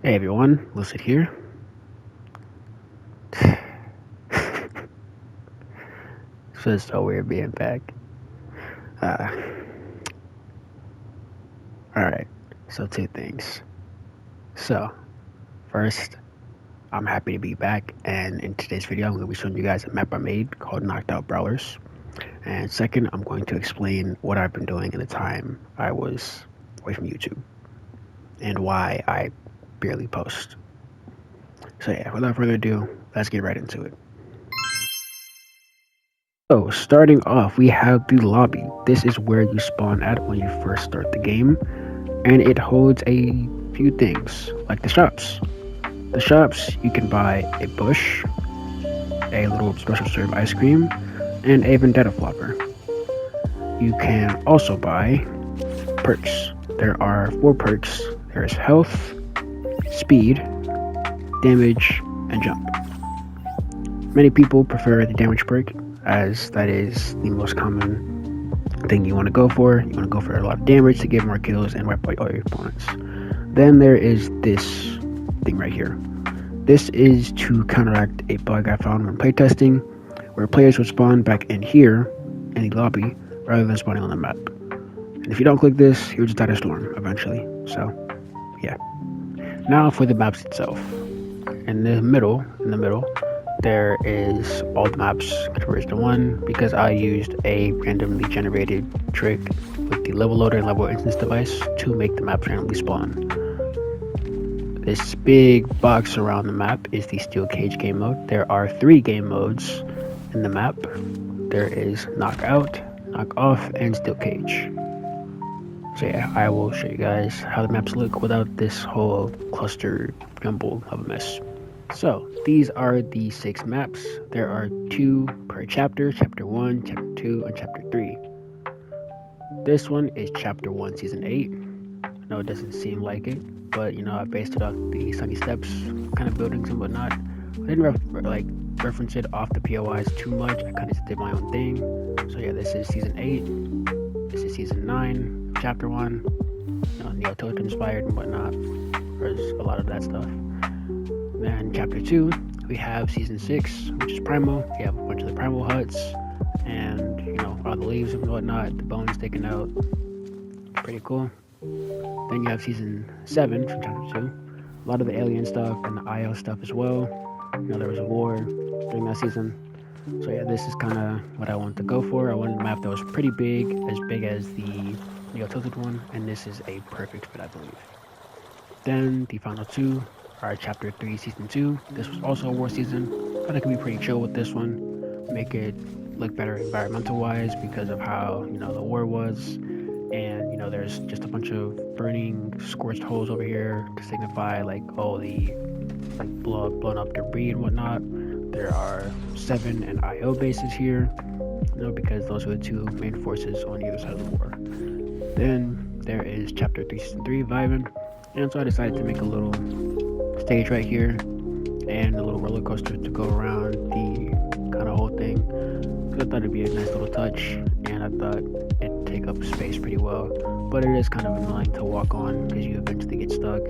Hey everyone, Lucid here. Feels so weird being back. Uh, Alright, so two things. So, first, I'm happy to be back, and in today's video, I'm going to be showing you guys a map I made called Knocked Out Brawlers. And second, I'm going to explain what I've been doing in the time I was away from YouTube and why I barely post. So, yeah, without further ado, let's get right into it. So, starting off, we have the lobby. This is where you spawn at when you first start the game, and it holds a few things, like the shops. The shops, you can buy a bush, a little special serve ice cream, and a vendetta flopper. You can also buy perks. There are 4 perks. There is health, speed, damage, and jump. Many people prefer the damage perk, as that is the most common thing you want to go for. You want to go for a lot of damage to get more kills and wipe out all your opponents. Then there is this thing right here. This is to counteract a bug I found when playtesting, where players would spawn back in here in the lobby rather than spawning on the map. And if you don't click this, you'll just die to storm eventually. So, yeah. Now for the maps itself. In the middle, there is all the maps converged to one because I used a randomly generated trick with the level loader and level instance device to make the maps randomly spawn. This big box around the map is the steel cage game mode. There are 3 game modes in the map. There is knockout, knock off, and steel cage. So yeah, I will show you guys how the maps look without this whole cluster jumble of a mess. So these are the 6 maps. There are 2 per chapter, chapter 1, chapter 2, and chapter 3. This one is chapter 1, season 8. I know it doesn't seem like it, but I based it off the Sunny Steps kind of buildings and whatnot. I didn't reference it off the POIs too much. I kind of just did my own thing. So yeah, this is season 8. This is season 9, chapter 1. Neo Totem inspired and whatnot. There's a lot of that stuff. Then chapter 2, we have season 6, which is Primal. We have a bunch of the Primal huts and all the leaves and whatnot, the bones sticking out. Pretty cool. Then you have season 7 from chapter 2. A lot of the alien stuff and the IO stuff as well. There was a war during that season. So yeah, this is kind of what I wanted to go for. I wanted a map that was pretty big as the Neo Tilted one, and this is a perfect fit, I believe. Then the final 2 are chapter 3, season 2. This was also a war season. Thought I could be pretty chill with this one, make it look better environmental wise because of how the war was. And there's just a bunch of burning scorched holes over here to signify the blown up debris and whatnot. There are 7 and IO bases here, because those are the 2 main forces on either side of the war. Then there is chapter 3, season 3, vibing, and so I decided to make a little stage right here and a little roller coaster to go around the kind of whole thing. So I thought it'd be a nice little touch, and I thought it'd take up space pretty well. But it is kind of annoying to walk on because you eventually get stuck,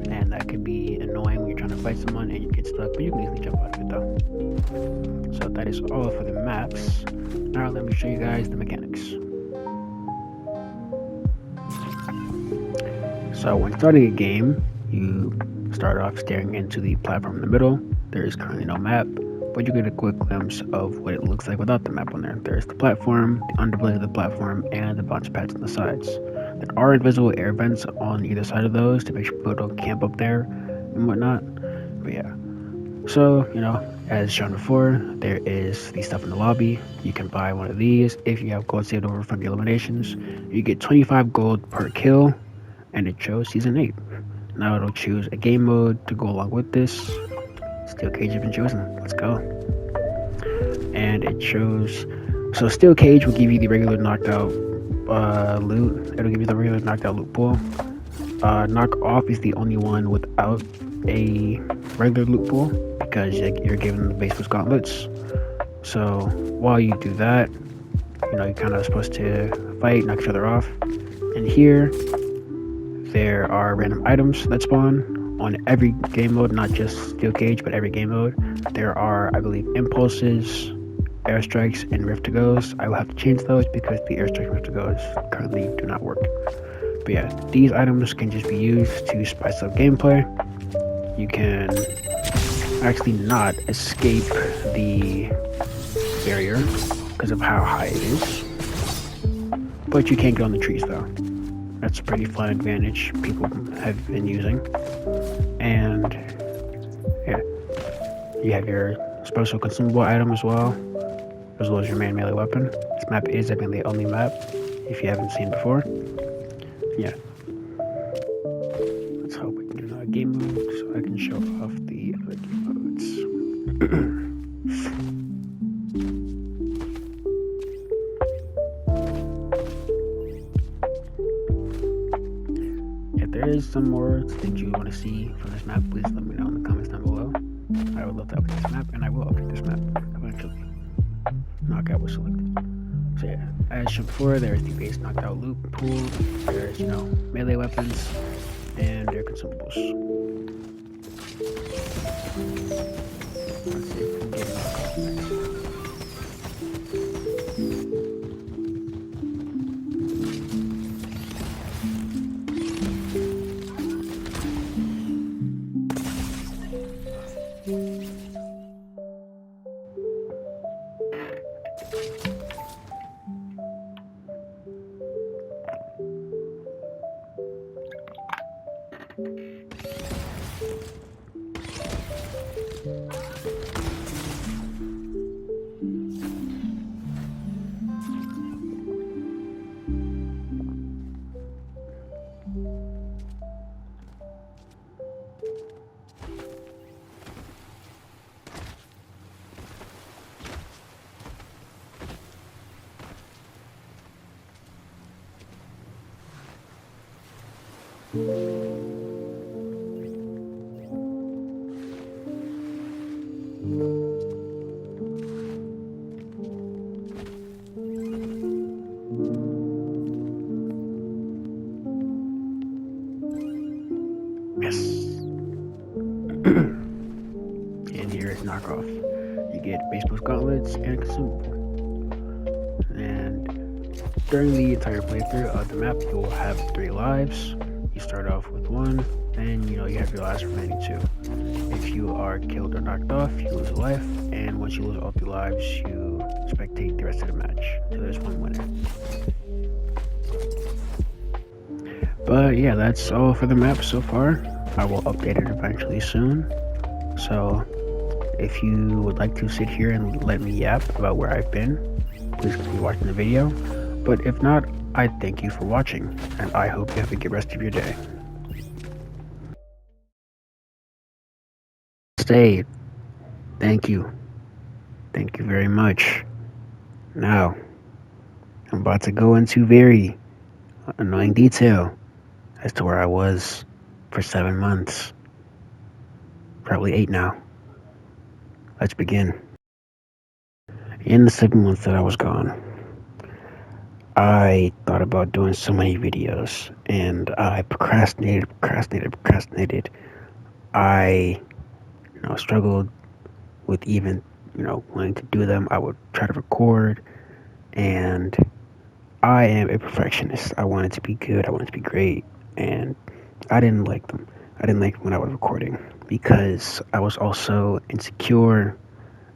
and that can be annoying when you're trying to fight someone and you get stuck, but you can easily jump out of it though. So that is all for the maps. Now let me show you guys the mechanics. So when starting a game, you start off staring into the platform in the middle. There is currently no map, but you get a quick glimpse of what it looks like without the map on there. There's the platform, the underbelly of the platform, and the bounce pads on the sides. There are invisible air vents on either side of those to make sure people don't camp up there and whatnot. But yeah, so as shown before, there is the stuff in the lobby. You can buy one of these if you have gold saved over from the eliminations. You get 25 gold per kill, and it chose season 8. Now it'll choose a game mode to go along with this. Steel cage has been chosen. Let's go. And it shows. So steel cage will give you the regular knocked out loot. It'll give you the regular knocked out loot pool. Knock off is the only one without a regular loot pool because you're given the baseless gauntlets. So while you do that, you're kind of supposed to fight, knock each other off. And here there are random items that spawn on every game mode, not just Steel Cage, but every game mode. There are, I believe, impulses, airstrikes, and rift to goes. I will have to change those because the airstrike and rift to goes currently do not work. But yeah, these items can just be used to spice up gameplay. You can actually not escape the barrier because of how high it is, but you can't get on the trees though. That's a pretty fun advantage people have been using. And yeah, you have your special consumable item as well as your main melee weapon. This map is, I think, the only map if you haven't seen before. Yeah, let's hope we can do another game mode so I can show off the other game modes. If there is some more things you want to see from this map, please let me know in the comments down below. I would love to update this map, and I will update this map eventually. Knockout was selected. So yeah, as shown before, there's the base knockout loop pool. There's, melee weapons and their consumables. Let's see if we can get knockout next. Yes. And here is knockoff. You get base boost gauntlets and a consumable. And during the entire playthrough of the map, you will have 3 lives. You start off with 1, then you have your last remaining 2. If you are killed or knocked off, you lose a life, and once you lose all 3 lives, you spectate the rest of the match. So there's 1 winner. But yeah, that's all for the map so far. I will update it eventually soon. So if you would like to sit here and let me yap about where I've been, please continue watching the video. But if not, I thank you for watching, and I hope you have a good rest of your day. Stay. Thank you. Thank you very much. Now, I'm about to go into very annoying detail as to where I was for 7 months. Probably 8 now. Let's begin. In the 7 months that I was gone, I thought about doing so many videos, and I procrastinated. I, struggled with even, wanting to do them. I would try to record, and I am a perfectionist. I want it to be good. I want it to be great, and I didn't like them. I didn't like when I was recording because I was also insecure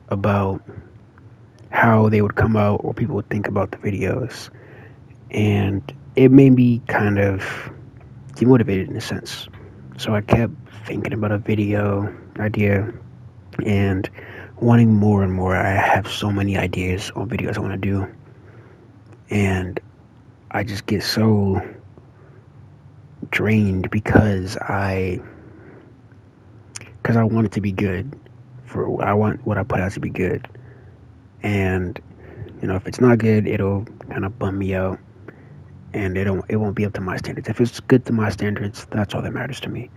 about how they would come out or people would think about the videos. And it made me kind of demotivated in a sense. So I kept thinking about a video idea and wanting more and more. I have so many ideas on videos I want to do. And I just get so drained because I want it to be good. I want what I put out to be good. And, if it's not good, it'll kind of bum me out. And it won't be up to my standards. If it's good to my standards, that's all that matters to me.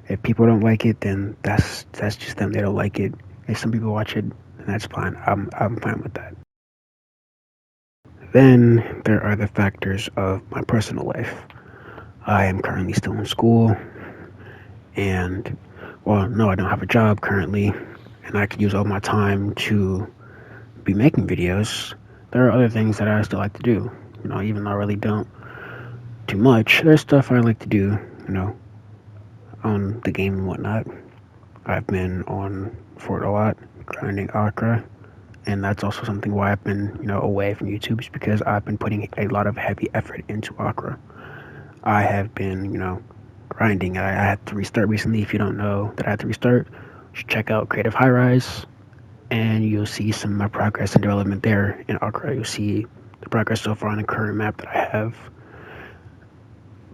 If people don't like it, then that's just them. They don't like it. If some people watch it, then that's fine. I'm fine with that. Then there are the factors of my personal life. I am currently still in school, And, well, no, I don't have a job currently, and I could use all my time to be making videos. There are other things that I still like to do, even though I really don't too much. There's stuff I like to do, on the game and whatnot. I've been on Fort a lot, grinding Akra, and that's also something why I've been, away from YouTube, is because I've been putting a lot of heavy effort into Akra. I have been, grinding. I had to restart recently. If you don't know that I had to restart, just check out Creative High Rise, and you'll see some of my progress and development there in Akra. You'll see the progress so far on the current map that I have.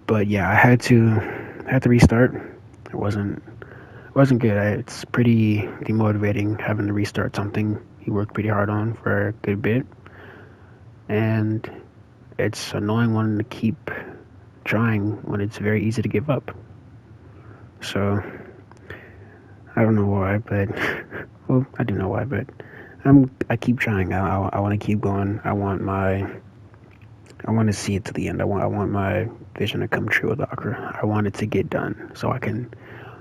But yeah, I had to restart. It wasn't good. It's pretty demotivating having to restart something you worked pretty hard on for a good bit, and it's annoying wanting to keep trying when it's very easy to give up. So I don't know why, but well, I do know why, but I keep trying. I want to keep going. I want to see it to the end. I want my vision to come true with Akra. I want it to get done so I can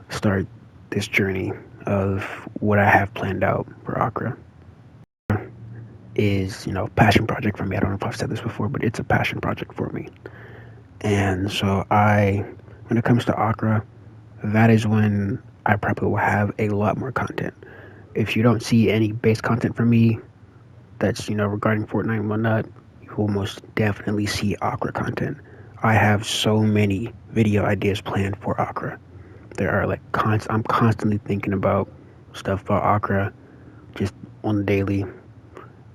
start this journey of what I have planned out for Akra. Is, passion project for me. I don't know if I've said this before, but it's a passion project for me. And so when it comes to Akra, that is when I probably will have a lot more content. If you don't see any base content from me that's, regarding Fortnite and whatnot, you will most definitely see Akra content. I have so many video ideas planned for Akra. There are I'm constantly thinking about stuff about Akra just on the daily,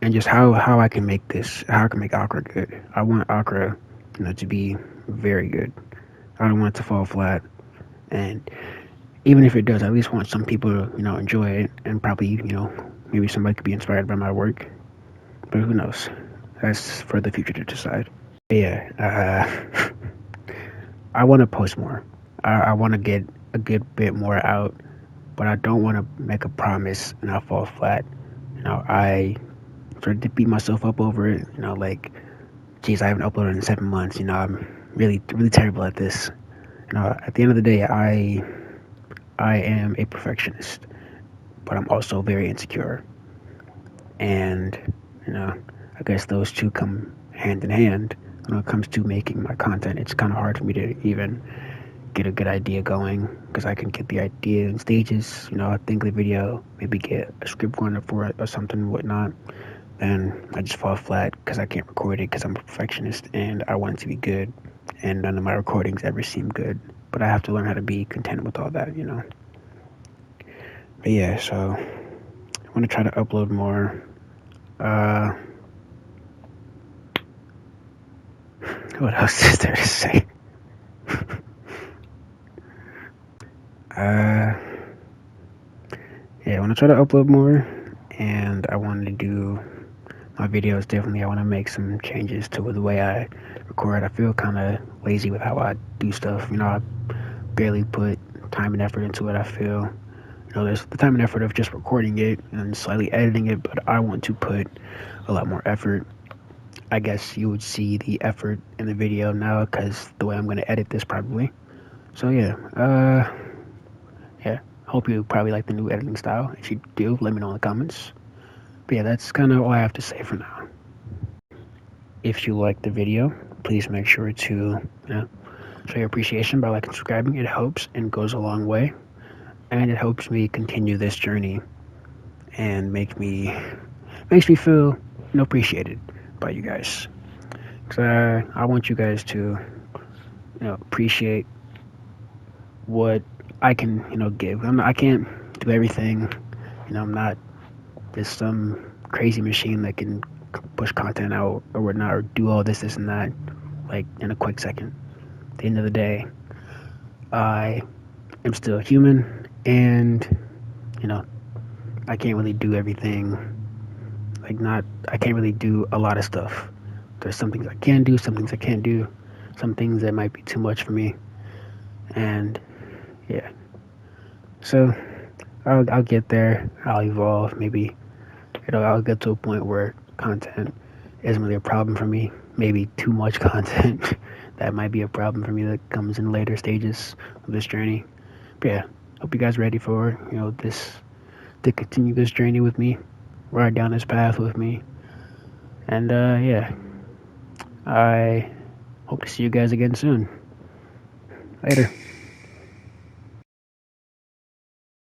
and just how I can make Akra good. I want Akra, to be very good. I don't want it to fall flat, and even if it does, I at least want some people to, enjoy it, and probably, maybe somebody could be inspired by my work. But who knows? That's for the future to decide. But yeah, I want to post more. I want to get a good bit more out, but I don't want to make a promise and I fall flat. I started to beat myself up over it. Geez, I haven't uploaded in 7 months. I'm really, really terrible at this. At the end of the day, I am a perfectionist, but I'm also very insecure. And, I guess those two come hand in hand. When it comes to making my content, it's kind of hard for me to even get a good idea going, because I can get the idea in stages, think of the video, maybe get a script going for it or something and whatnot. Then I just fall flat because I can't record it because I'm a perfectionist and I want it to be good, and none of my recordings ever seem good. But I have to learn how to be content with all that. But yeah, so I want to try to upload more. What else is there to say? Yeah, I want to try to upload more, and I want to do my videos differently. I want to make some changes to the way I record. I feel kind of lazy with how I do stuff. I barely put time and effort into it. I feel, there's the time and effort of just recording it and slightly editing it, but I want to put a lot more effort. I guess you would see the effort in the video now because the way I'm going to edit this probably. So yeah, hope you probably like the new editing style. If you do, let me know in the comments. But yeah, that's kind of all I have to say for now. If you like the video, please make sure to show your appreciation by liking and subscribing. It helps and goes a long way, and it helps me continue this journey and makes me feel appreciated by you guys. Because I want you guys to appreciate what I can give. I can't do everything. I'm not just some crazy machine that can push content out or whatnot, or do all this and that in a quick second. At the end of the day, I am still human, and I can't really do everything. I can't really do a lot of stuff. There's some things I can do, some things I can't do, some things that might be too much for me, and yeah. So I'll get there. I'll evolve. Maybe I'll get to a point where content isn't really a problem for me. Maybe too much content that might be a problem for me that comes in later stages of this journey. yeah, hope you guys ready for this to continue this journey with me, ride down this path with me, and yeah, I hope to see you guys again soon. Later.